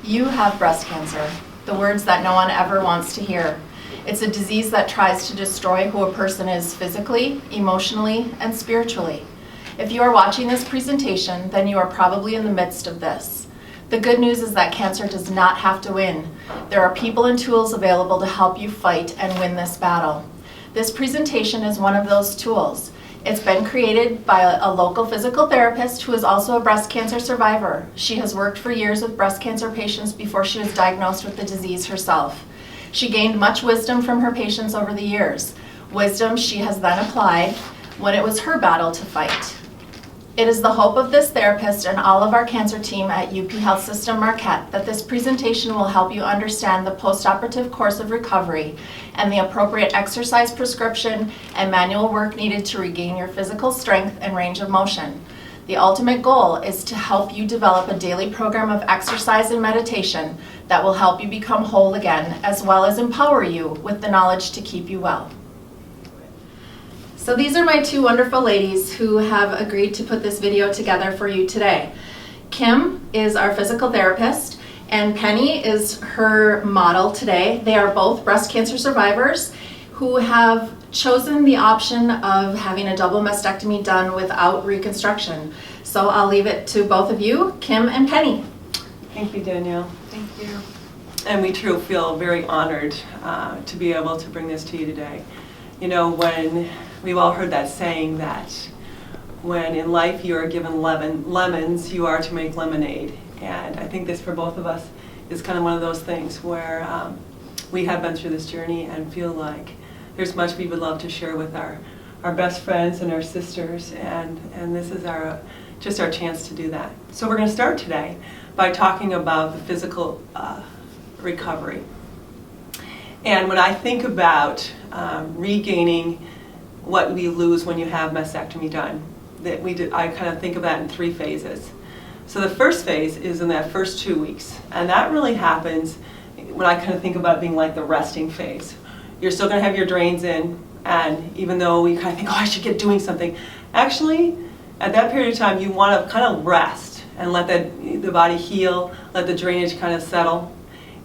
You have breast cancer, the words that no one ever wants to hear. It's a disease that tries to destroy who a person is physically, emotionally, and spiritually. If you are watching this presentation, then you are probably in the midst of this. The good news is that cancer does not have to win. There are people and tools available to help you fight and win this battle. This presentation is one of those tools. It's been created by a local physical therapist who is also a breast cancer survivor. She has worked for years with breast cancer patients before she was diagnosed with the disease herself. She gained much wisdom from her patients over the years, wisdom she has then applied when it was her battle to fight. It is the hope of this therapist and all of our cancer team at UP Health System Marquette that this presentation will help you understand the post-operative course of recovery and the appropriate exercise prescription and manual work needed to regain your physical strength and range of motion. The ultimate goal is to help you develop a daily program of exercise and meditation that will help you become whole again, as well as empower you with the knowledge to keep you well. So these are my two wonderful ladies who have agreed to put this video together for you today. Kim is our physical therapist, and Penny is her model today. They are both breast cancer survivors who have chosen the option of having a double mastectomy done without reconstruction. So I'll leave it to both of you, Kim and Penny. Thank you, Danielle. Thank you. And we too feel very honored to be able to bring this to you today. You know, when we've all heard that saying that when in life you are given lemons, you are to make lemonade. And I think this for both of us is kind of one of those things where we have been through this journey and feel like there's much we would love to share with our best friends and our sisters, and this is just our chance to do that. So we're going to start today by talking about the physical recovery. And when I think about regaining what we lose when you have mastectomy done, I kind of think of that in 3 phases. So the first phase is in that first 2 weeks, and that really happens when I kind of think about it being like the resting phase. You're still going to have your drains in, and even though we kind of think, oh, I should get doing something, actually, at that period of time, you want to kind of rest and let the body heal, let the drainage kind of settle.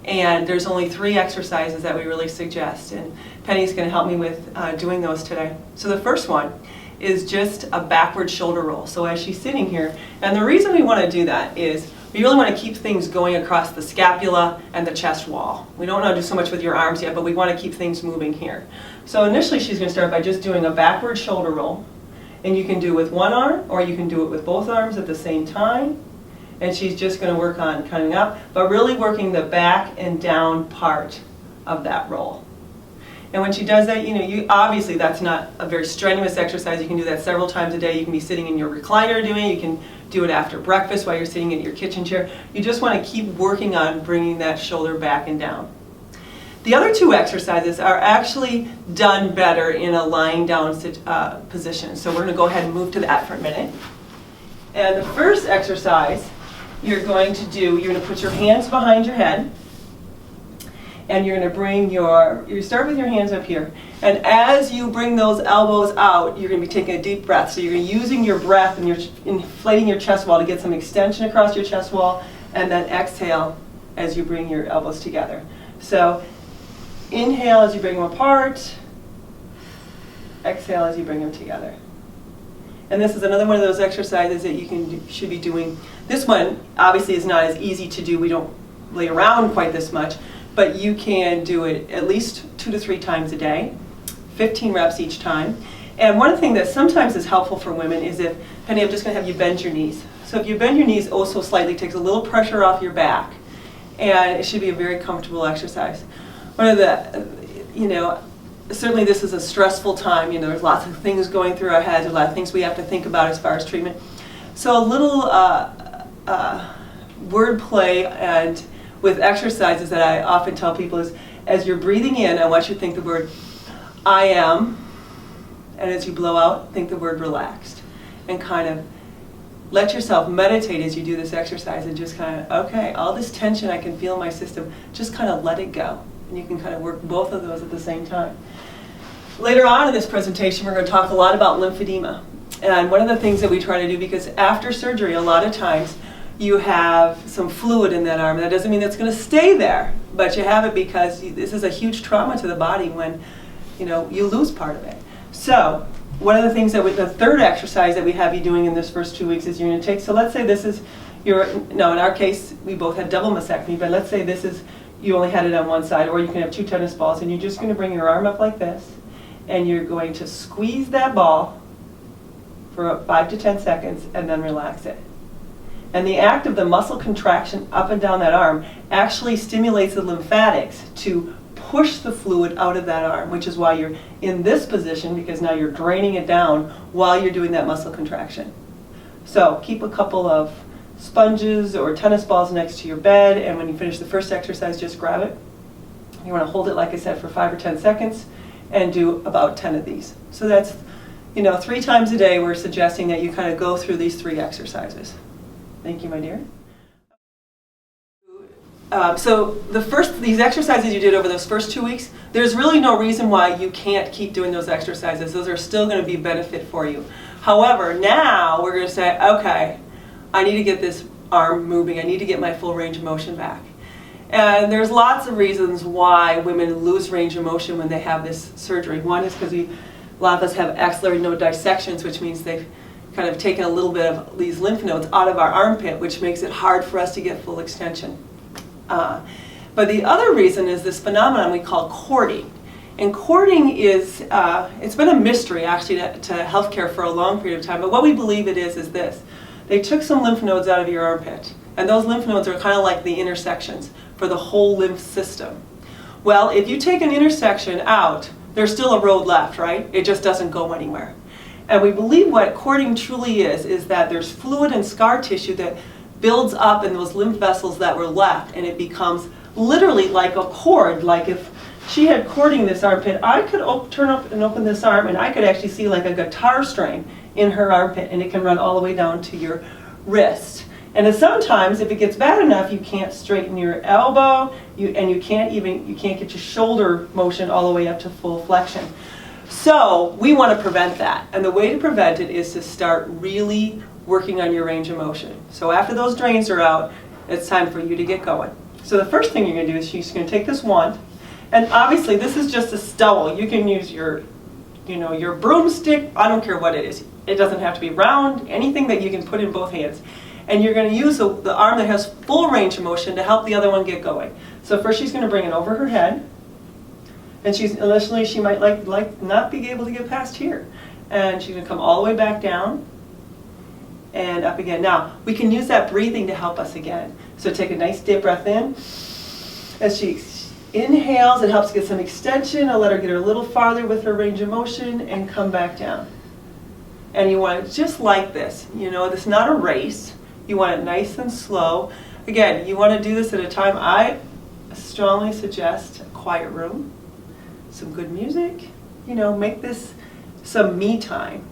And there's only 3 exercises that we really suggest, and Penny's going to help me with doing those today. So the first one is just a backward shoulder roll. So as she's sitting here, and the reason we want to do that is we really want to keep things going across the scapula and the chest wall. We don't want to do so much with your arms yet, but we want to keep things moving here. So initially she's going to start by just doing a backward shoulder roll, and you can do it with one arm or you can do it with both arms at the same time. And she's just going to work on coming up, but really working the back and down part of that roll. And when she does that, obviously that's not a very strenuous exercise. You can do that several times a day. You can be sitting in your recliner doing it. You can do it after breakfast while you're sitting in your kitchen chair. You just want to keep working on bringing that shoulder back and down. The other 2 exercises are actually done better in a lying down position. So we're going to go ahead and move to that for a minute. And the first exercise you're going to put your hands behind your head, and you're going to you start with your hands up here, and as you bring those elbows out, you're going to be taking a deep breath. So you're using your breath and you're inflating your chest wall to get some extension across your chest wall, and then exhale as you bring your elbows together. So inhale as you bring them apart, exhale as you bring them together. And this is another one of those exercises that you should be doing. This one obviously is not as easy to do. We don't lay around quite this much, but you can do it at least 2 to 3 times a day, 15 reps each time. And one thing that sometimes is helpful for women is if, Penny, I'm just going to have you bend your knees. So if you bend your knees oh so slightly, it takes a little pressure off your back, and it should be a very comfortable exercise. One of the, certainly this is a stressful time. There's lots of things going through our heads, a lot of things we have to think about as far as treatment. So a little wordplay and with exercises that I often tell people is, as you're breathing in, I want you to think the word I am, and as you blow out, think the word relaxed, and kind of let yourself meditate as you do this exercise, and just kind of, okay, all this tension I can feel in my system, just kind of let it go. And you can kind of work both of those at the same time. Later on in this presentation, we're going to talk a lot about lymphedema. And one of the things that we try to do, because after surgery, a lot of times, you have some fluid in that arm. That doesn't mean it's going to stay there, but you have it because this is a huge trauma to the body when you lose part of it. So one of the things the third exercise that we have you doing in this first 2 weeks is you're going to take, so let's say this is in our case, we both had double mastectomy, but let's say this is, you only had it on one side, or you can have 2 tennis balls, and you're just going to bring your arm up like this, and you're going to squeeze that ball for 5 to 10 seconds, and then relax it. And the act of the muscle contraction up and down that arm actually stimulates the lymphatics to push the fluid out of that arm, which is why you're in this position, because now you're draining it down while you're doing that muscle contraction. So keep a couple of sponges or tennis balls next to your bed, and when you finish the first exercise, just grab it. You want to hold it, like I said, for 5 or 10 seconds and do about 10 of these. So that's, 3 times a day we're suggesting that you kind of go through these 3 exercises. Thank you, my dear. So these exercises you did over those first 2 weeks, there's really no reason why you can't keep doing those exercises. Those are still going to be a benefit for you. However, now we're going to say, okay, I need to get this arm moving. I need to get my full range of motion back. And there's lots of reasons why women lose range of motion when they have this surgery. One is because a lot of us have axillary node dissections, which means they've kind of taken a little bit of these lymph nodes out of our armpit, which makes it hard for us to get full extension. But the other reason is this phenomenon we call cording. And cording is, it's been a mystery actually to healthcare for a long period of time, but what we believe it is this. They took some lymph nodes out of your armpit, and those lymph nodes are kind of like the intersections for the whole lymph system. Well, if you take an intersection out, there's still a road left, right? It just doesn't go anywhere. And we believe what cording truly is that there's fluid and scar tissue that builds up in those lymph vessels that were left, and it becomes literally like a cord. Like if she had cording this armpit, I could turn up and open this arm, and I could actually see like a guitar string in her armpit, and it can run all the way down to your wrist. And then sometimes, if it gets bad enough, you can't straighten your elbow, and you can't get your shoulder motion all the way up to full flexion. So we want to prevent that, and the way to prevent it is to start really working on your range of motion. So after those drains are out, it's time for you to get going. So the first thing you're going to do is you're going to take this wand, and obviously this is just a stowel. You can use your broomstick. I don't care what it is. It doesn't have to be round. Anything that you can put in both hands. And you're going to use the arm that has full range of motion to help the other one get going. So first she's going to bring it over her head, and initially she might like not be able to get past here, and she's going to come all the way back down and up again. Now we can use that breathing to help us again. So take a nice deep breath in. As she inhales, it helps get some extension. I'll let her get her a little farther with her range of motion and come back down. And you want it just like this. This is not a race. You want it nice and slow. Again, you want to do this at a time. I strongly suggest a quiet room, some good music. Make this some me time.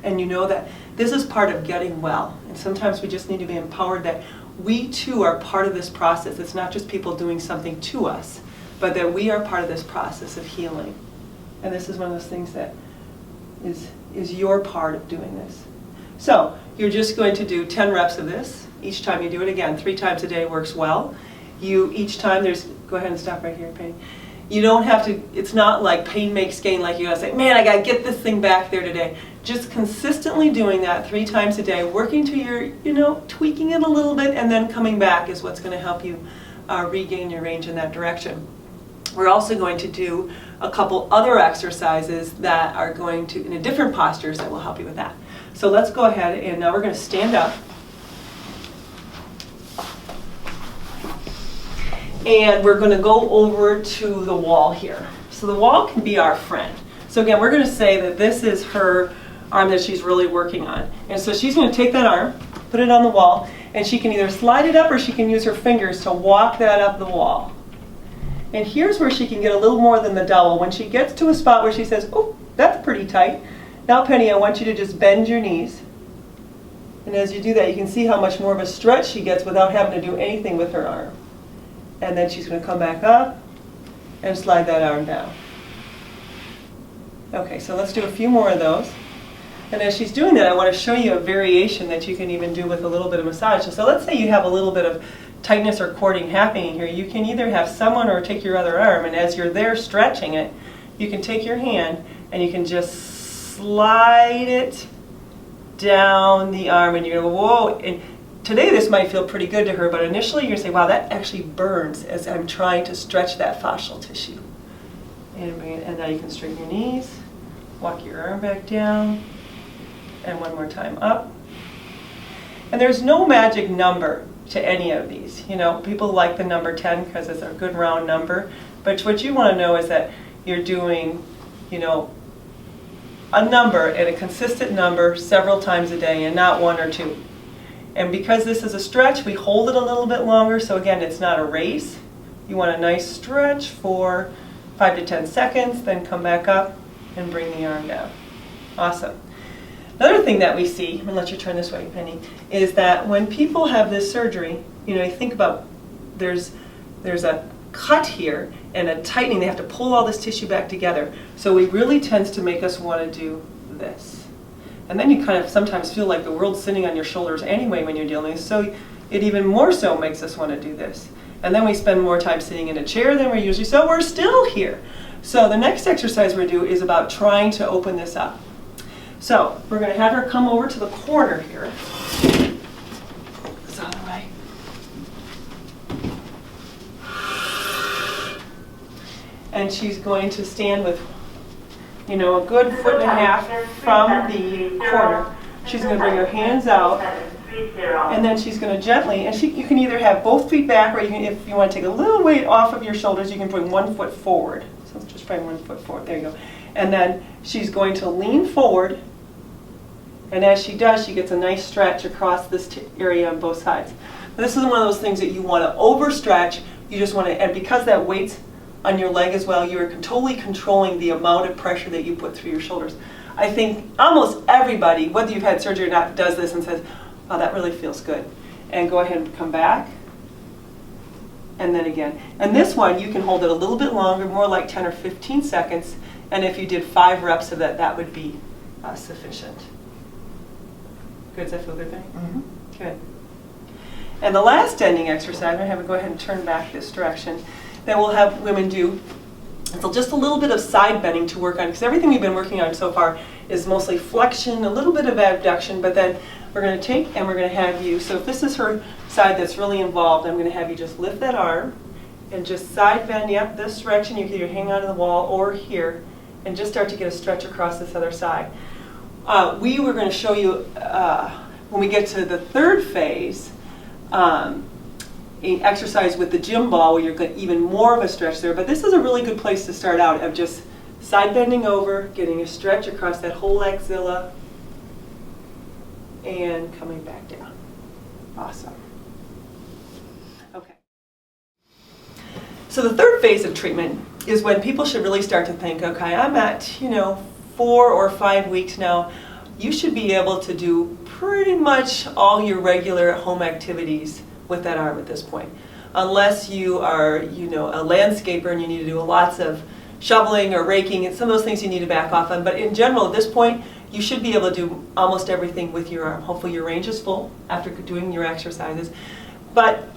And that this is part of getting well. And sometimes we just need to be empowered that we too are part of this process. It's not just people doing something to us, but that we are part of this process of healing. And this is one of those things that is your part of doing this. So you're just going to do 10 reps of this. Each time you do it, again, 3 times a day works well. Each time go ahead and stop right here, Penny. You don't have to, it's not like pain makes gain, like you gotta say, man, I gotta get this thing back there today. Just consistently doing that 3 times a day, working to your, tweaking it a little bit, and then coming back is what's gonna help you regain your range in that direction. We're also going to do a couple other exercises that are going to, in different postures, that will help you with that. So let's go ahead, and now we're going to stand up. And we're going to go over to the wall here. So the wall can be our friend. So again, we're going to say that this is her arm that she's really working on. And so she's going to take that arm, put it on the wall, and she can either slide it up or she can use her fingers to walk that up the wall. And here's where she can get a little more than the dowel. When she gets to a spot where she says, oh, that's pretty tight. Now, Penny, I want you to just bend your knees. And as you do that, you can see how much more of a stretch she gets without having to do anything with her arm. And then she's going to come back up and slide that arm down. Okay, so let's do a few more of those. And as she's doing that, I want to show you a variation that you can even do with a little bit of massage. So let's say you have a little bit of tightness or cording happening here. You can either have someone or take your other arm, and as you're there stretching it, you can take your hand and you can just slide it down the arm, and you're going to go, whoa. And today this might feel pretty good to her, but initially you're going to say, wow, that actually burns as I'm trying to stretch that fascial tissue. And now you can straighten your knees, walk your arm back down, and one more time up. And there's no magic number to any of these. You know, people like the number 10 because it's a good round number, but what you want to know is that you're doing, you know, a number and a consistent number several times a day and not one or two. And because this is a stretch, we hold it a little bit longer, so again, it's not a race. You want a nice stretch for 5 to 10 seconds, then come back up and bring the arm down. Awesome. Another thing that we see, I'm going to let you turn this way, Penny, is that when people have this surgery, you know, you think about there's a cut here and a tightening. They have to pull all this tissue back together. So it really tends to make us want to do this. And then you kind of sometimes feel like the world's sitting on your shoulders anyway when you're dealing with this. So it even more so makes us want to do this. And then we spend more time sitting in a chair than we're usually, so we're still here. So the next exercise we're going to do is about trying to open this up. So we're going to have her come over to the corner here. This other way. And she's going to stand with, you know, a good 1.5 feet from the corner. She's going to bring her hands out, and then she's going to gently, and you can either have both feet back, or you can, if you want to take a little weight off of your shoulders, you can bring 1 foot forward. So just bring 1 foot forward. There you go. And then she's going to lean forward, and as she does, she gets a nice stretch across this area on both sides. Now, this isn't one of those things that you want to overstretch. You just want to, and because that weight's on your leg as well, you're totally controlling the amount of pressure that you put through your shoulders. I think almost everybody, whether you've had surgery or not, does this and says, oh, that really feels good. And go ahead and come back. And then again. And this one, you can hold it a little bit longer, more like 10 or 15 seconds. And if you did 5 reps of that, that would be sufficient. Good, does that feel good, Benny? Mm-hmm. Good. And the last ending exercise, I'm going to have her go ahead and turn back this direction, that we'll have women do. So just a little bit of side bending to work on, because everything we've been working on so far is mostly flexion, a little bit of abduction, but then we're going to take and we're going to have you, so if this is her side that's really involved, I'm going to have you just lift that arm and just side bend, yep, this direction. You can either hang onto the wall or here, and just start to get a stretch across this other side. We were going to show you, when we get to the third phase, an exercise with the gym ball where you're getting even more of a stretch there, but this is a really good place to start out of just side bending over, getting a stretch across that whole axilla, and coming back down. Awesome. Okay. So the third phase of treatment is when people should really start to think, okay, I'm at, 4 or 5 weeks now. You should be able to do pretty much all your regular home activities with that arm at this point. Unless you are, a landscaper and you need to do lots of shoveling or raking, and some of those things you need to back off on. But in general, at this point, you should be able to do almost everything with your arm. Hopefully your range is full after doing your exercises. But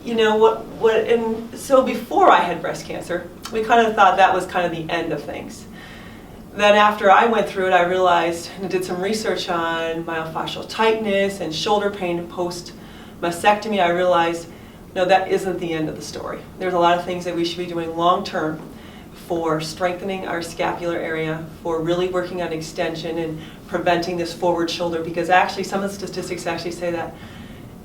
so before I had breast cancer, we kind of thought that was kind of the end of things. Then after I went through it, I realized, and I did some research on myofascial tightness and shoulder pain post-mastectomy, I realized, no, that isn't the end of the story. There's a lot of things that we should be doing long-term for strengthening our scapular area, for really working on extension and preventing this forward shoulder, because actually some of the statistics actually say that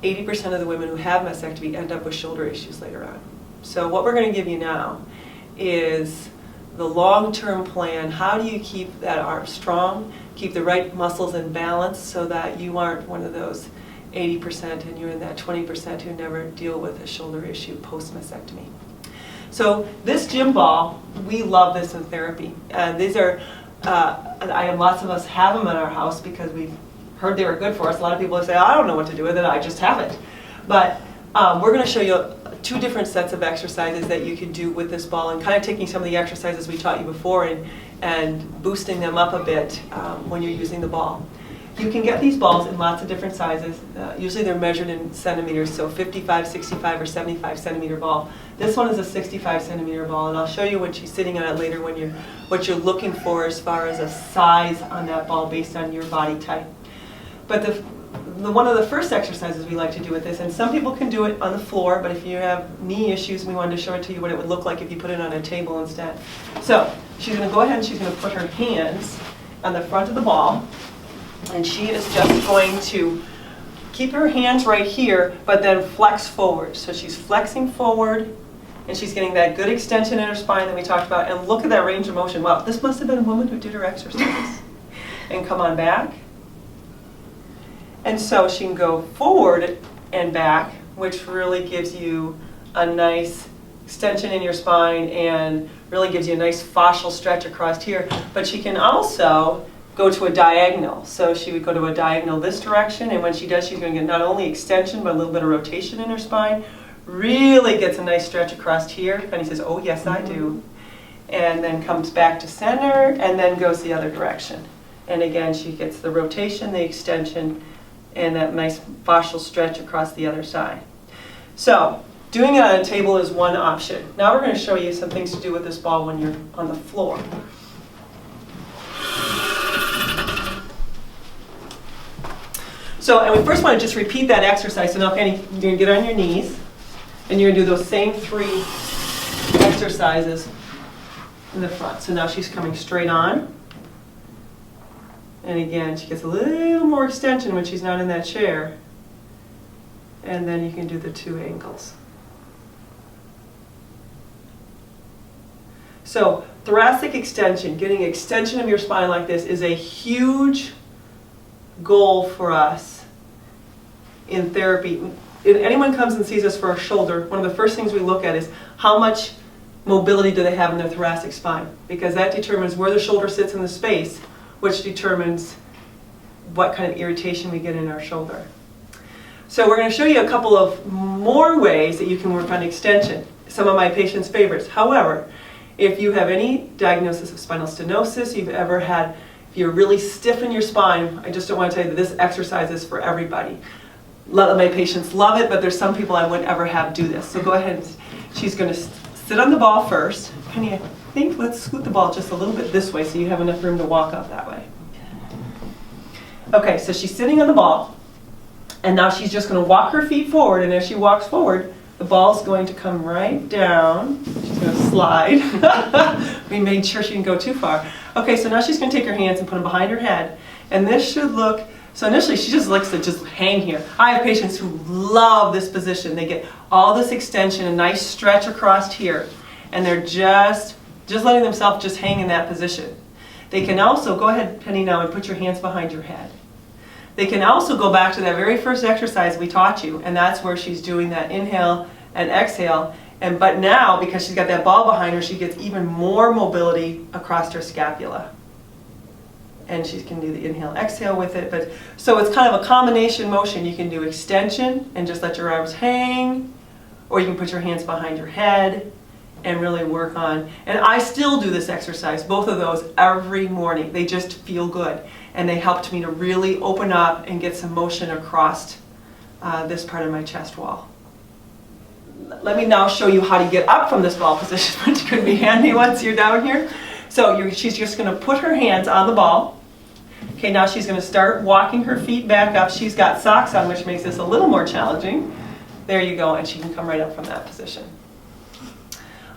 80% of the women who have mastectomy end up with shoulder issues later on. So what we're going to give you now is the long-term plan. How do you keep that arm strong, keep the right muscles in balance so that you aren't one of those 80% and you're in that 20% who never deal with a shoulder issue post-mastectomy. So this gym ball, we love this in therapy. And these are, lots of us have them in our house because we've heard they were good for us. A lot of people say, I don't know what to do with it, I just have it. But we're going to show you 2 different sets of exercises that you can do with this ball, and kind of taking some of the exercises we taught you before and boosting them up a bit when you're using the ball. You can get these balls in lots of different sizes. Usually they're measured in centimeters, so 55, 65, or 75 centimeter ball. This one is a 65 centimeter ball, and I'll show you when she's sitting on it later what you're looking for as far as a size on that ball based on your body type. But one of the first exercises we like to do with this, and some people can do it on the floor, but if you have knee issues, we wanted to show it to you what it would look like if you put it on a table instead. So she's going to go ahead and she's going to put her hands on the front of the ball, and she is just going to keep her hands right here, but then flex forward. So she's flexing forward, and she's getting that good extension in her spine that we talked about. And look at that range of motion. Wow, this must have been a woman who did her exercise. And come on back. And so she can go forward and back, which really gives you a nice extension in your spine and really gives you a nice fascial stretch across here. But she can also go to a diagonal. So she would go to a diagonal this direction, and when she does, she's going to get not only extension, but a little bit of rotation in her spine. Really gets a nice stretch across here. Penny says, oh yes, I do. And then comes back to center, and then goes the other direction. And again, she gets the rotation, the extension, and that nice fascial stretch across the other side. So, doing it on a table is one option. Now we're going to show you some things to do with this ball when you're on the floor. So, and we first want to just repeat that exercise. So now, Penny, you're going to get on your knees, and you're going to do those same 3 exercises in the front. So now she's coming straight on. And again, she gets a little more extension when she's not in that chair. And then you can do the 2 angles. So thoracic extension, getting extension of your spine like this is a huge goal for us in therapy. If anyone comes and sees us for a shoulder, one of the first things we look at is how much mobility do they have in their thoracic spine, because that determines where the shoulder sits in the space, which determines what kind of irritation we get in our shoulder. So we're going to show you a couple of more ways that you can work on extension, some of my patients' favorites. However, if you have any diagnosis of spinal stenosis, if you're really stiff in your spine, I just don't want to tell you that this exercise is for everybody. A lot of my patients love it, but there's some people I wouldn't ever have do this. So go ahead, she's going to sit on the ball first. Penny, I think let's scoot the ball just a little bit this way so you have enough room to walk up that way. Okay, so she's sitting on the ball, and now she's just going to walk her feet forward, and as she walks forward, the ball's going to come right down. She's going to slide. We made sure she didn't go too far. Okay, so now she's going to take her hands and put them behind her head, and this should look, so initially she just likes to just hang here. I have patients who love this position. They get all this extension, a nice stretch across here, and they're just letting themselves just hang in that position. They can also, go ahead, Penny, now and put your hands behind your head. They can also go back to that very first exercise we taught you, and that's where she's doing that inhale and exhale. But now, because she's got that ball behind her, she gets even more mobility across her scapula. And she can do the inhale, exhale with it. So it's kind of a combination motion. You can do extension and just let your arms hang, or you can put your hands behind your head and really work on. And I still do this exercise, both of those, every morning. They just feel good. And they helped me to really open up and get some motion across this part of my chest wall. Let me now show you how to get up from this ball position, which could be handy once you're down here. So she's just going to put her hands on the ball. Okay, now she's going to start walking her feet back up. She's got socks on, which makes this a little more challenging. There you go, and she can come right up from that position.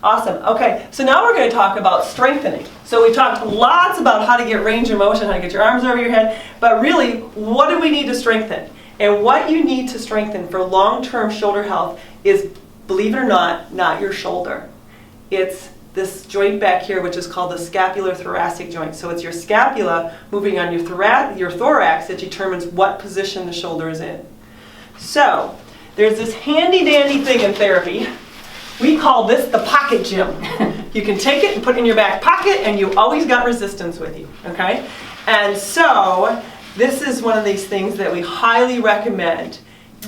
Awesome. Okay, so now we're going to talk about strengthening. So we talked lots about how to get range of motion, how to get your arms over your head, but really, what do we need to strengthen? And what you need to strengthen for long-term shoulder health is, believe it or not your shoulder. It's this joint back here, which is called the scapular thoracic joint. So it's your scapula moving on your thorax that determines what position the shoulder is in. So there's this handy-dandy thing in therapy. We call this the pocket gym. You can take it and put it in your back pocket, and you always got resistance with you, okay? And so this is one of these things that we highly recommend.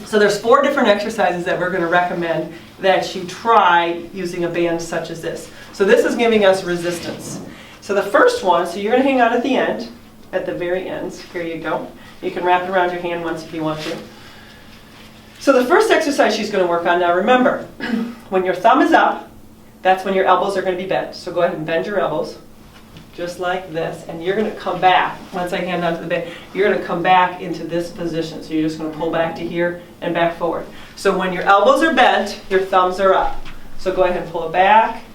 So there's 4 different exercises that we're going to recommend that you try using a band such as this. So this is giving us resistance. So the first one, so you're going to hang out at the end, at the very ends. Here you go. You can wrap it around your hand once if you want to. So the first exercise she's going to work on, now remember, when your thumb is up, that's when your elbows are going to be bent. So go ahead and bend your elbows, just like this, and you're going to come back. Once I hand onto the bed, you're going to come back into this position. So you're just going to pull back to here and back forward. So when your elbows are bent, your thumbs are up. So go ahead and pull it back,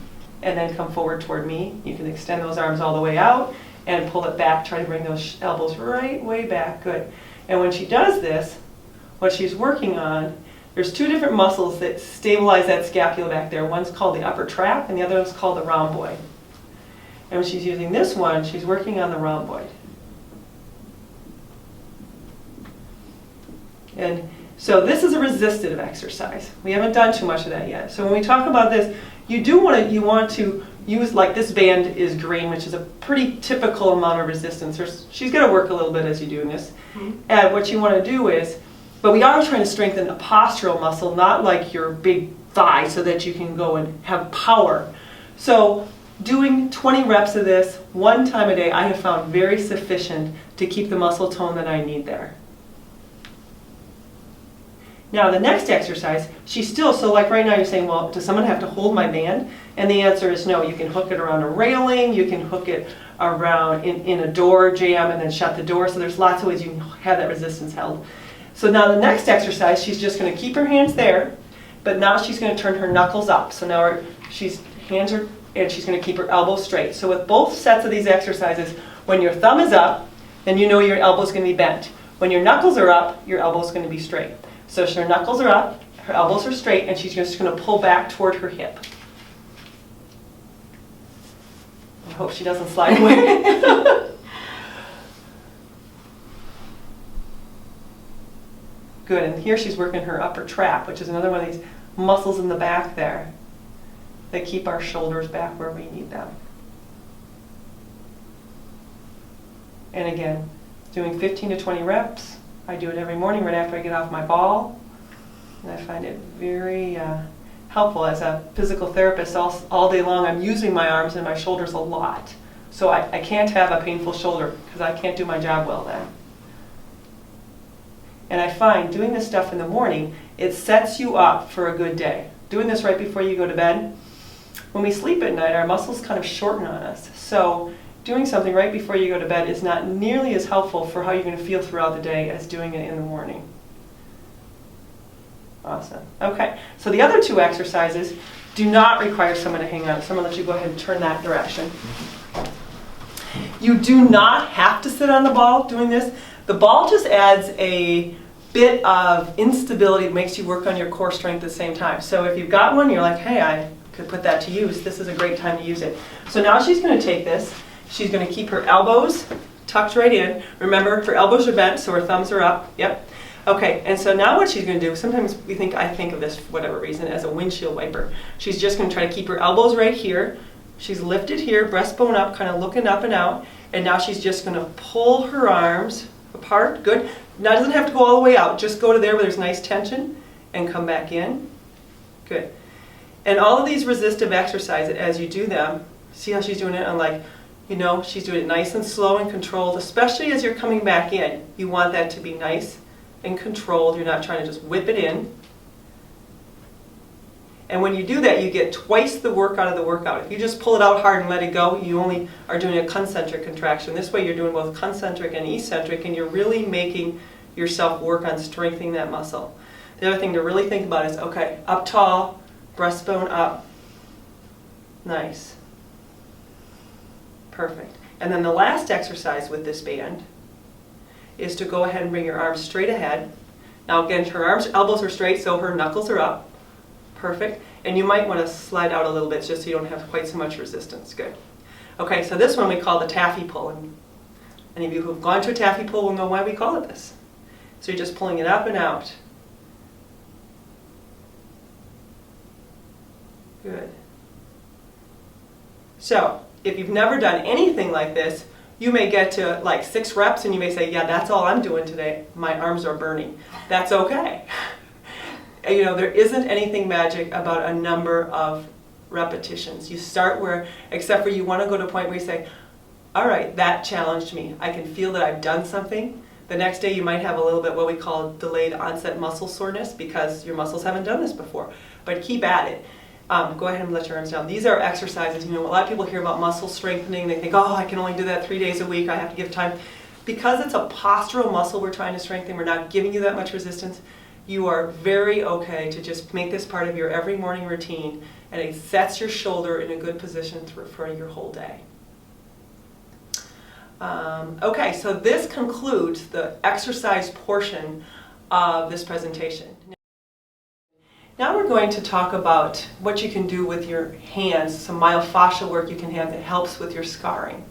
and then come forward toward me. You can extend those arms all the way out, and pull it back. Try to bring those elbows right way back. Good. And when she does this, what she's working on, there's two different muscles that stabilize that scapula back there. One's called the upper trap, and the other one's called the rhomboid. And when she's using this one, she's working on the rhomboid. And so this is a resistive exercise. We haven't done too much of that yet. So when we talk about this, you want to use, like this band is green, which is a pretty typical amount of resistance. She's going to work a little bit as you're doing this. And what you want to do is, but we are trying to strengthen a postural muscle, not like your big thigh, so that you can go and have power. So doing 20 reps of this one time a day, I have found very sufficient to keep the muscle tone that I need there. Now the next exercise, she's still, so like right now you're saying, well, does someone have to hold my band? And the answer is no. You can hook it around a railing, you can hook it around in a door jamb and then shut the door. So there's lots of ways you can have that resistance held. So now the next exercise, she's just going to keep her hands there, but now she's going to turn her knuckles up. So now she's hands are, and she's going to keep her elbows straight. So with both sets of these exercises, when your thumb is up, then you know your elbow's going to be bent. When your knuckles are up, your elbow's going to be straight. So her knuckles are up, her elbows are straight, and she's just going to pull back toward her hip. I hope she doesn't slide away. Good, and here she's working her upper trap, which is another one of these muscles in the back there that keep our shoulders back where we need them. And again, doing 15 to 20 reps. I do it every morning right after I get off my ball. And I find it very helpful. As a physical therapist, all day long I'm using my arms and my shoulders a lot. So I can't have a painful shoulder because I can't do my job well then. And I find doing this stuff in the morning, it sets you up for a good day. Doing this right before you go to bed, when we sleep at night, our muscles kind of shorten on us. So doing something right before you go to bed is not nearly as helpful for how you're going to feel throughout the day as doing it in the morning. Awesome. Okay, so the other two exercises do not require someone to hang on. So I'm going to let you go ahead and turn that direction. You do not have to sit on the ball doing this. The ball just adds a bit of instability. It makes you work on your core strength at the same time. So if you've got one, you're like, hey, I could put that to use. This is a great time to use it. So now she's going to take this. She's going to keep her elbows tucked right in. Remember, her elbows are bent, so her thumbs are up. Yep. Okay, and so now what she's going to do, sometimes I think of this for whatever reason as a windshield wiper. She's just going to try to keep her elbows right here. She's lifted here, breastbone up, kind of looking up and out. And now she's just going to pull her arms apart. Good. Now it doesn't have to go all the way out. Just go to there where there's nice tension and come back in. Good. And all of these resistive exercises, as you do them, see how she's doing it on, like, you know, she's doing it nice and slow and controlled, especially as you're coming back in. You want that to be nice and controlled. You're not trying to just whip it in. And when you do that, you get twice the work out of the workout. If you just pull it out hard and let it go, you only are doing a concentric contraction. This way you're doing both concentric and eccentric, and you're really making yourself work on strengthening that muscle. The other thing to really think about is, okay, up tall, breastbone up. Nice. Perfect. And then the last exercise with this band is to go ahead and bring your arms straight ahead. Now again, her elbows are straight, so her knuckles are up. Perfect. And you might want to slide out a little bit just so you don't have quite so much resistance. Good. Okay, so this one we call the taffy pull. And any of you who have gone to a taffy pull will know why we call it this. So you're just pulling it up and out. Good. So if you've never done anything like this, you may get to like 6 reps and you may say, yeah, that's all I'm doing today. My arms are burning. That's okay. You know, there isn't anything magic about a number of repetitions. You start where, except for you want to go to a point where you say, all right, that challenged me. I can feel that I've done something. The next day you might have a little bit what we call delayed onset muscle soreness because your muscles haven't done this before. But keep at it. Go ahead and let your arms down. These are exercises. You know, a lot of people hear about muscle strengthening. They think, oh, I can only do that 3 days a week. I have to give time. Because it's a postural muscle we're trying to strengthen, we're not giving you that much resistance. You are very okay to just make this part of your every morning routine, and it sets your shoulder in a good position for your whole day. Okay, so this concludes the exercise portion of this presentation. Now we're going to talk about what you can do with your hands, some myofascial work you can have that helps with your scarring.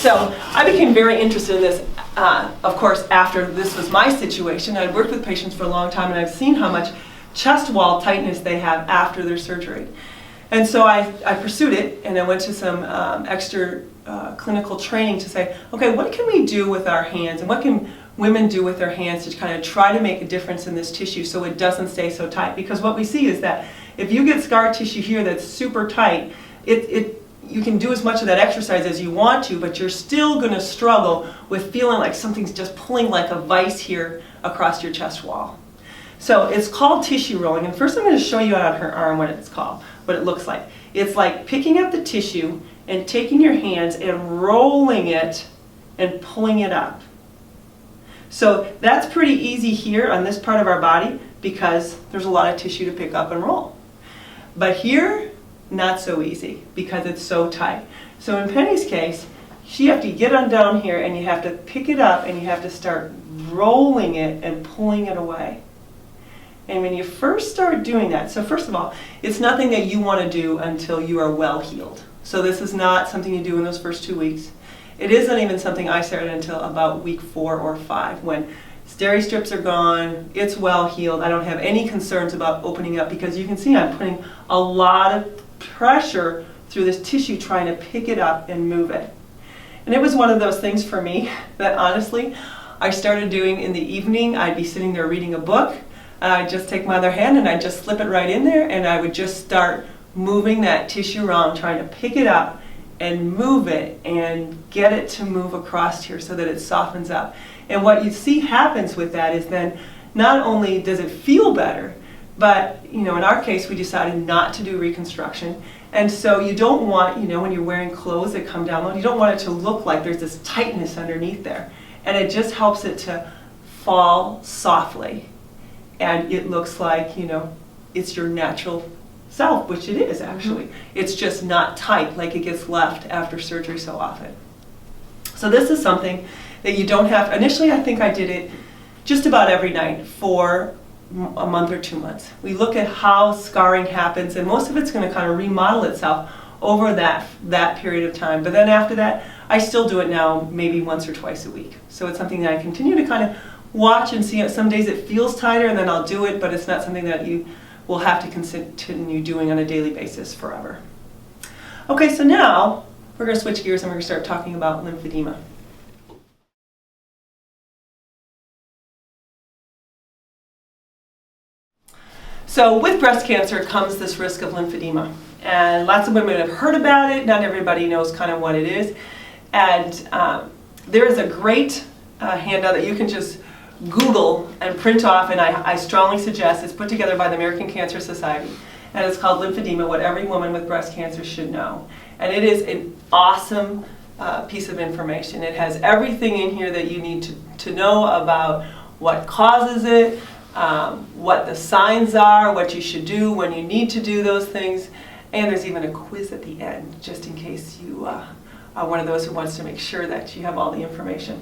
So I became very interested in this, of course, after this was my situation. I'd worked with patients for a long time, and I've seen how much chest wall tightness they have after their surgery. And so I pursued it, and I went to some extra clinical training to say, okay, what can we do with our hands, and what can women do with their hands to kind of try to make a difference in this tissue so it doesn't stay so tight? Because what we see is that if you get scar tissue here that's super tight, you can do as much of that exercise as you want to, but you're still going to struggle with feeling like something's just pulling like a vice here across your chest wall. So it's called tissue rolling, and first I'm going to show you on her arm what it's called, what it looks like. It's like picking up the tissue and taking your hands and rolling it and pulling it up. So that's pretty easy here on this part of our body because there's a lot of tissue to pick up and roll. But here, not so easy because it's so tight. So in Penny's case, you have to get on down here and you have to pick it up and you have to start rolling it and pulling it away. And when you first start doing that, so first of all, it's nothing that you want to do until you are well healed. So this is not something you do in those first 2 weeks. It isn't even something I started until about week 4 or 5 when steri strips are gone, it's well healed, I don't have any concerns about opening up because you can see I'm putting a lot of pressure through this tissue trying to pick it up and move it. And it was one of those things for me that honestly I started doing in the evening. I'd be sitting there reading a book, and I'd just take my other hand and I'd just slip it right in there, and I would just start moving that tissue around, trying to pick it up and move it and get it to move across here so that it softens up. And what you see happens with that is then not only does it feel better, but in our case we decided not to do reconstruction. And so you don't want, when you're wearing clothes that come down low, you don't want it to look like there's this tightness underneath there. And it just helps it to fall softly. And it looks like, it's your natural self, which it is actually. It's just not tight like it gets left after surgery so often. So this is something that you don't have. Initially, I think I did it just about every night for a month or 2 months. We look at how scarring happens, and most of it's going to kind of remodel itself over that period of time. But then after that, I still do it now maybe once or twice a week. So it's something that I continue to kind of watch and see. Some days it feels tighter and then I'll do it, but it's not something that you will have to continue doing on a daily basis forever. Okay, so now we're going to switch gears and we're going to start talking about lymphedema. So with breast cancer comes this risk of lymphedema. And lots of women have heard about it. Not everybody knows kind of what it is. And there is a great handout that you can just Google and print off, and I strongly suggest it's put together by the American Cancer Society. And it's called Lymphedema, What Every Woman with Breast Cancer Should Know. And it is an awesome piece of information. It has everything in here that you need to know about what causes it, what the signs are, what you should do when you need to do those things, and there's even a quiz at the end, just in case you are one of those who wants to make sure that you have all the information.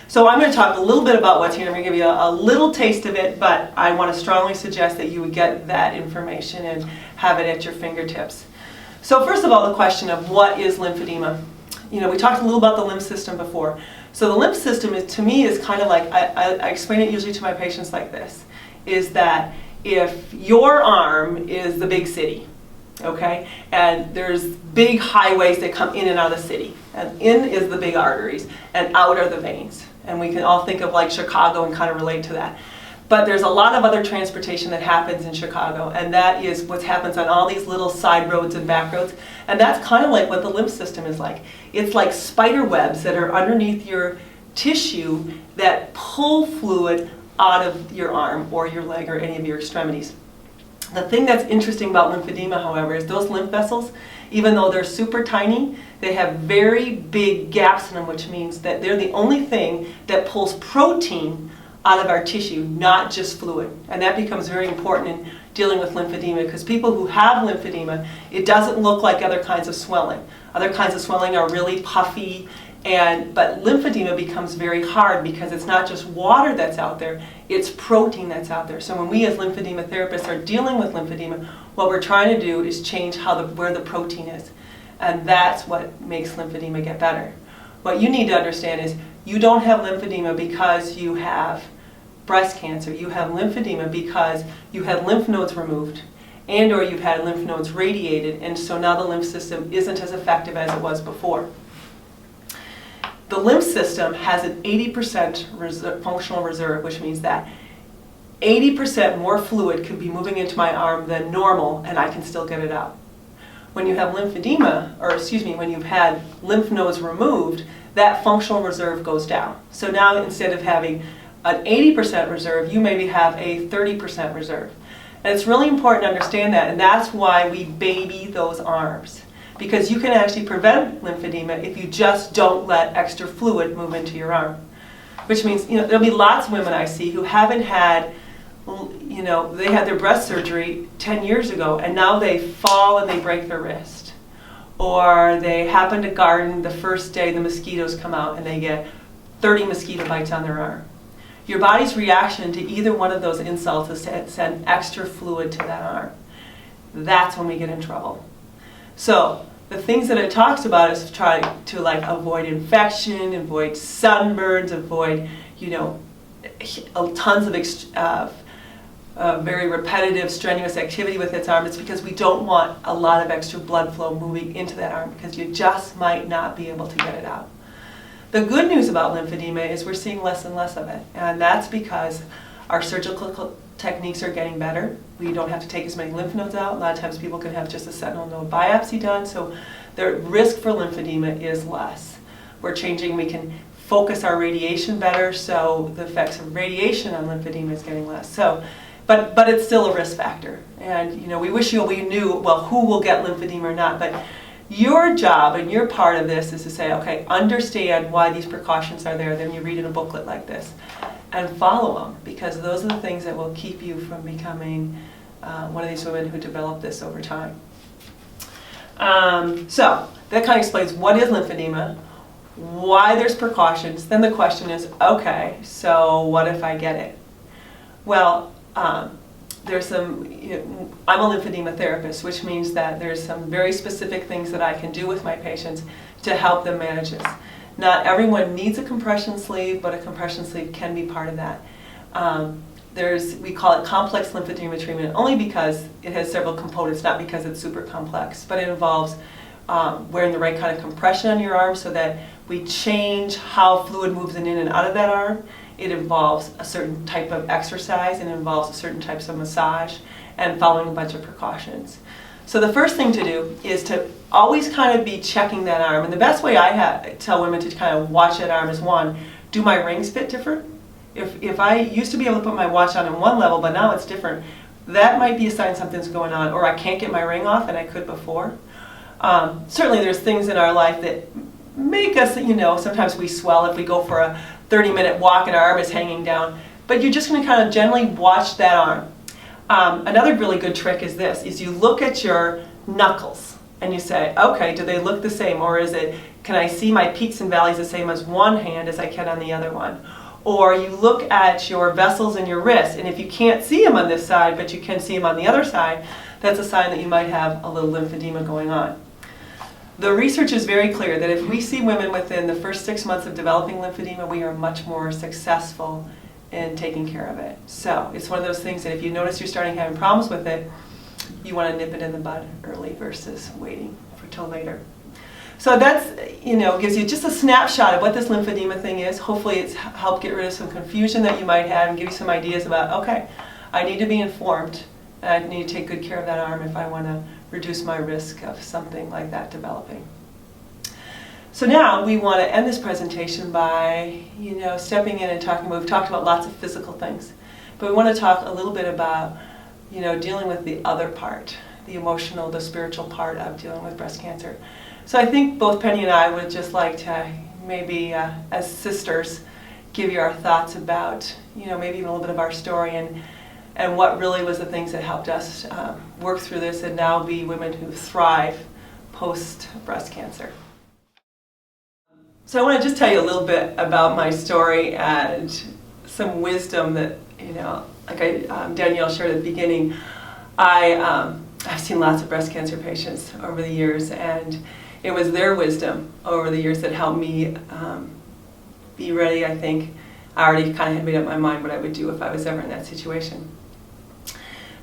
So I'm going to talk a little bit about what's here. I'm going to give you a little taste of it, but I want to strongly suggest that you would get that information and have it at your fingertips. So first of all, the question of what is lymphedema. We talked a little about the lymph system before. So the lymph system, to me, is kind of like, I explain it usually to my patients like this, is that if your arm is the big city, okay, and there's big highways that come in and out of the city, and in is the big arteries, and out are the veins. And we can all think of like Chicago and kind of relate to that. But there's a lot of other transportation that happens in Chicago, and that is what happens on all these little side roads and back roads. And that's kind of like what the lymph system is like. It's like spider webs that are underneath your tissue that pull fluid out of your arm or your leg or any of your extremities. The thing that's interesting about lymphedema, however, is those lymph vessels, even though they're super tiny, they have very big gaps in them, which means that they're the only thing that pulls protein out of our tissue, not just fluid. And that becomes very important in dealing with lymphedema, because people who have lymphedema, it doesn't look like other kinds of swelling. Other kinds of swelling are really puffy, but lymphedema becomes very hard because it's not just water that's out there, it's protein that's out there. So when we as lymphedema therapists are dealing with lymphedema, what we're trying to do is change where the protein is. And that's what makes lymphedema get better. What you need to understand is you don't have lymphedema because you have breast cancer. You have lymphedema because you had lymph nodes removed and or you've had lymph nodes radiated, and so now the lymph system isn't as effective as it was before. The lymph system has an 80% functional reserve, which means that 80% more fluid can be moving into my arm than normal, and I can still get it out. When you have lymphedema, when you've had lymph nodes removed, that functional reserve goes down. So now instead of having an 80% reserve, you maybe have a 30% reserve. And it's really important to understand that, and that's why we baby those arms. Because you can actually prevent lymphedema if you just don't let extra fluid move into your arm. Which means, there'll be lots of women I see who haven't had, they had their breast surgery 10 years ago and now they fall and they break their wrist. Or they happen to garden the first day the mosquitoes come out and they get 30 mosquito bites on their arm. Your body's reaction to either one of those insults is to send extra fluid to that arm. That's when we get in trouble. So the things that it talks about is to try to avoid infection, avoid sunburns, avoid tons of very repetitive, strenuous activity with its arm. It's because we don't want a lot of extra blood flow moving into that arm because you just might not be able to get it out. The good news about lymphedema is we're seeing less and less of it, and that's because our surgical techniques are getting better. We don't have to take as many lymph nodes out. A lot of times people can have just a sentinel node biopsy done, so the risk for lymphedema is less. We can focus our radiation better, so the effects of radiation on lymphedema is getting less. So, but it's still a risk factor. And we wish we knew, who will get lymphedema or not, but your job and your part of this is to say, okay, understand why these precautions are there. Then you read in a booklet like this and follow them, because those are the things that will keep you from becoming one of these women who develop this over time. So that kind of explains what is lymphedema, why there's precautions. Then the question is, okay, so what if I get it? Well, there's some, I'm a lymphedema therapist, which means that there's some very specific things that I can do with my patients to help them manage this. Not everyone needs a compression sleeve, but a compression sleeve can be part of that. We call it complex lymphedema treatment only because it has several components, not because it's super complex, but it involves wearing the right kind of compression on your arm so that we change how fluid moves in and out of that arm. It involves a certain type of exercise, and it involves certain types of massage, and following a bunch of precautions. So the first thing to do is to always kind of be checking that arm. And the best way I tell women to kind of watch that arm is, one, do my rings fit different? If I used to be able to put my watch on in one level, but now it's different, that might be a sign something's going on, or I can't get my ring off and I could before. Certainly there's things in our life that make us, sometimes we swell if we go for a 30-minute walk and our arm is hanging down, but you're just going to kind of gently watch that arm. Another really good trick is this, is you look at your knuckles and you say, okay, do they look the same, or can I see my peaks and valleys the same as one hand as I can on the other one? Or you look at your vessels in your wrist, and if you can't see them on this side, but you can see them on the other side, that's a sign that you might have a little lymphedema going on. The research is very clear that if we see women within the first 6 months of developing lymphedema, we are much more successful in taking care of it. So it's one of those things that if you notice you're starting having problems with it, you want to nip it in the bud early versus waiting till later. So that's, gives you just a snapshot of what this lymphedema thing is. Hopefully it's helped get rid of some confusion that you might have and give you some ideas about, okay, I need to be informed and I need to take good care of that arm if I want to reduce my risk of something like that developing. So now we want to end this presentation by, stepping in and talking about, we've talked about lots of physical things, but we want to talk a little bit about, dealing with the other part, the emotional, the spiritual part of dealing with breast cancer. So I think both Penny and I would just like to maybe, as sisters, give you our thoughts about, maybe even a little bit of our story and what really was the things that helped us work through this and now be women who thrive post-breast cancer. So I want to just tell you a little bit about my story and some wisdom that, Danielle shared at the beginning. I've seen lots of breast cancer patients over the years, and it was their wisdom over the years that helped me be ready, I think. I already kind of had made up my mind what I would do if I was ever in that situation.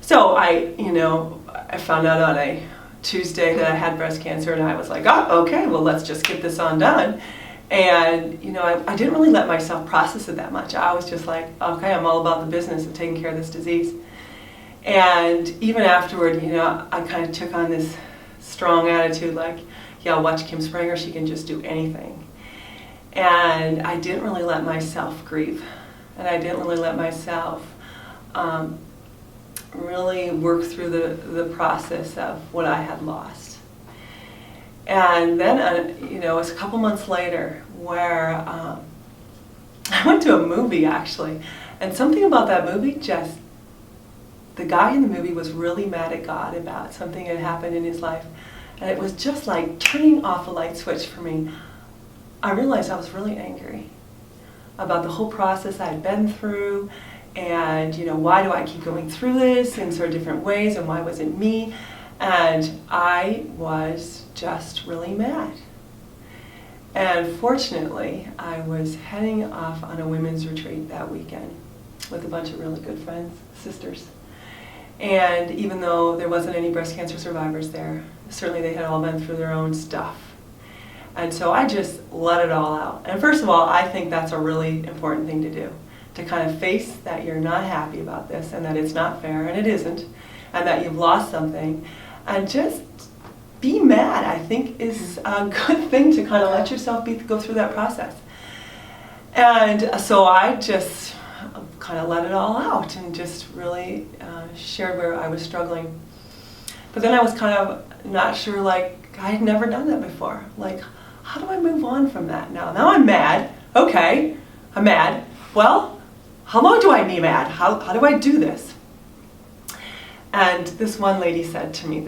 So I found out on a Tuesday that I had breast cancer, and I was like, oh, okay, well, let's just get this on done. And, I didn't really let myself process it that much. I was just like, okay, I'm all about the business of taking care of this disease. And even afterward, I kind of took on this strong attitude like, yeah, I'll watch Kim Spranger, she can just do anything. And I didn't really let myself grieve. And I didn't really let myself really work through the process of what I had lost. And then, it was a couple months later where I went to a movie, actually. And something about that movie the guy in the movie was really mad at God about something that had happened in his life. And it was just like turning off a light switch for me. I realized I was really angry about the whole process I had been through, and why do I keep going through this in sort of different ways, and why was it me? And I was just really mad. And fortunately, I was heading off on a women's retreat that weekend with a bunch of really good friends, sisters. And even though there wasn't any breast cancer survivors there, certainly they had all been through their own stuff. And so I just let it all out. And first of all, I think that's a really important thing to do, to kind of face that you're not happy about this and that it's not fair, and it isn't, and that you've lost something. And just be mad, I think, is a good thing to kind of let yourself go through that process. And so I just kind of let it all out and just really shared where I was struggling. But then I was kind of not sure, like, I had never done that before. Like, how do I move on from that now? Now I'm mad. Okay, I'm mad. Well, how long do I be mad? How do I do this? And this one lady said to me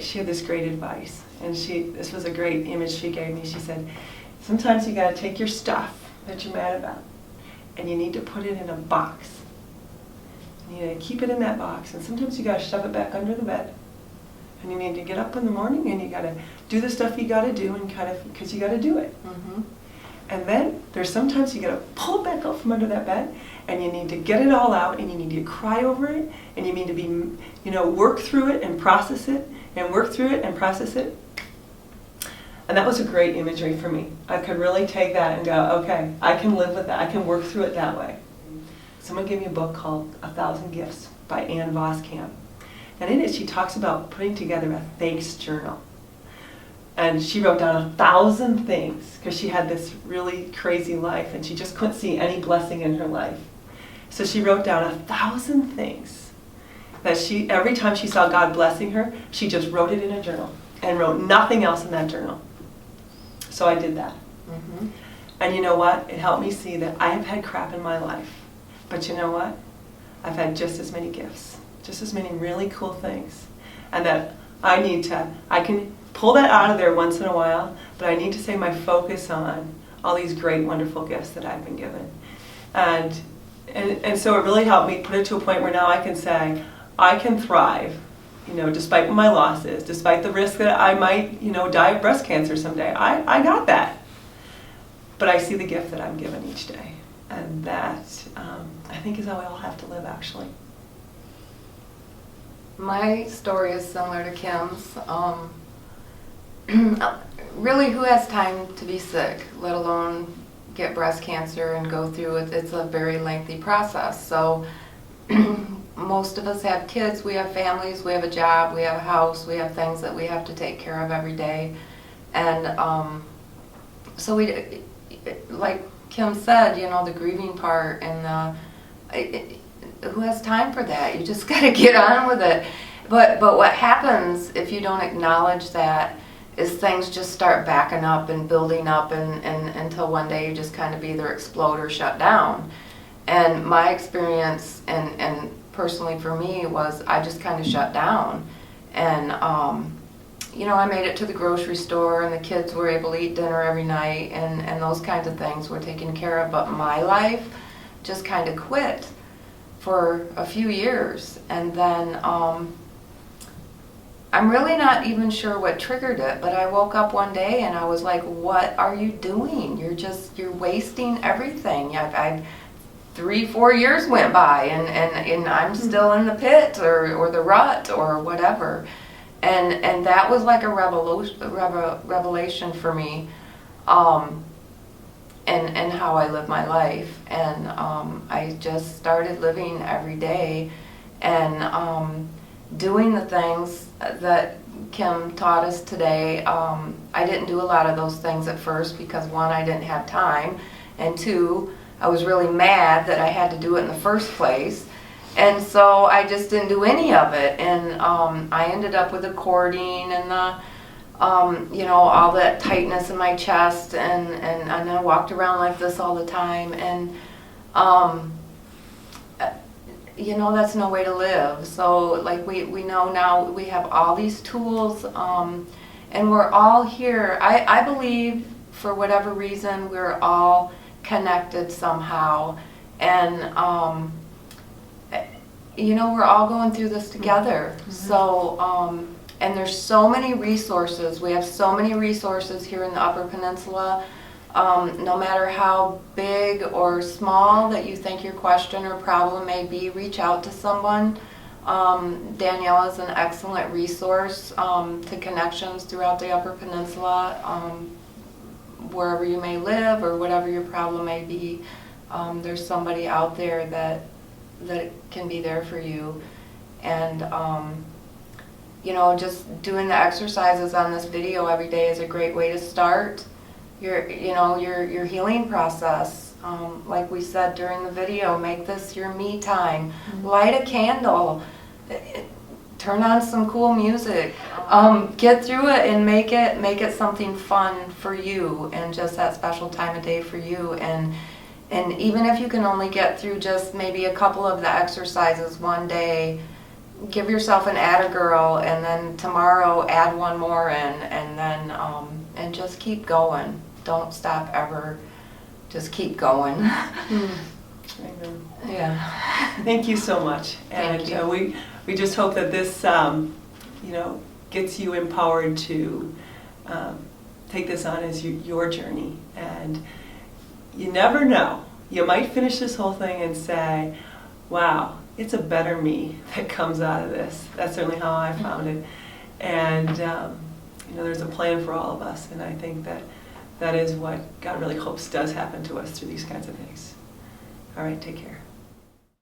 she had this great advice. And this was a great image she gave me. She said, sometimes you got to take your stuff that you're mad about, and you need to put it in a box. You need to keep it in that box, and sometimes you got to shove it back under the bed. And you need to get up in the morning, and you got to do the stuff you got to do, and kind of, because you got to do it. Mm-hmm. And then there's sometimes you got to pull it back up from under that bed, and you need to get it all out, and you need to cry over it, and you need to be, work through it and process it, and work through it and process it. And that was a great imagery for me. I could really take that and go, okay, I can live with that. I can work through it that way. Someone gave me a book called 1,000 Gifts by Ann Voskamp. And in it, she talks about putting together a thanks journal. And she wrote down 1,000 things because she had this really crazy life and she just couldn't see any blessing in her life. So she wrote down 1,000 things that every time she saw God blessing her, she just wrote it in a journal and wrote nothing else in that journal. So I did that. Mm-hmm. And you know what? It helped me see that I have had crap in my life. But you know what? I've had just as many gifts, just as many really cool things. And that I can pull that out of there once in a while, but I need to say my focus on all these great, wonderful gifts that I've been given. And so it really helped me put it to a point where now I can say, I can thrive, despite my losses, despite the risk that I might, die of breast cancer someday. I got that. But I see the gift that I'm given each day. And that, I think, is how we all have to live, actually. My story is similar to Kim's. Really, who has time to be sick, let alone get breast cancer and go through it? It's a very lengthy process. So most of us have kids, we have families, we have a job, we have a house, we have things that we have to take care of every day. And so we, like Kim said, you know, the grieving part and who has time for that? You just got to get on with it. But what happens if you don't acknowledge that is things just start backing up and building up and until one day you just kind of either explode or shut down. And my experience and personally for me was I just kind of shut down. And you know, I made it to the grocery store and the kids were able to eat dinner every night and those kinds of things were taken care of. But my life just kind of quit for a few years. And then I'm really not even sure what triggered it, but I woke up one day and I was like, what are you doing? You're wasting everything. I've 3-4 years went by and I'm still in the pit or the rut or whatever. And that was like a revelation for me, and how I live my life. And I just started living every day and doing the things that Kim taught us today. I didn't do a lot of those things at first because one, I didn't have time, and two, I was really mad that I had to do it in the first place. And so I just didn't do any of it. And I ended up with a cording and the, you know, all that tightness in my chest. And I walked around like this all the time. And, you know, that's no way to live. So like we know now we have all these tools and we're all here. I believe for whatever reason we're all connected somehow. And, you know, we're all going through this together. Mm-hmm. So, and there's so many resources. We have so many resources here in the Upper Peninsula. No matter how big or small that you think your question or problem may be, reach out to someone. Danielle is an excellent resource to connections throughout the Upper Peninsula, wherever you may live or whatever your problem may be. There's somebody out there that can be there for you. And you know, just doing the exercises on this video every day is a great way to start your healing process. Like we said during the video, make this your me time. Mm-hmm. Light a candle, turn on some cool music, get through it and make it something fun for you and just that special time of day for you. And even if you can only get through just maybe a couple of the exercises one day, give yourself an add a girl, and then tomorrow add one more in, and then and just keep going. Don't stop ever. Just keep going. Yeah. Thank you so much. Thank you. We just hope that this you know, gets you empowered to take this on as your journey. And you never know. You might finish this whole thing and say, wow, it's a better me that comes out of this. That's certainly how I found it. And you know, there's a plan for all of us. And I think that is what God really hopes does happen to us through these kinds of things. All right, take care.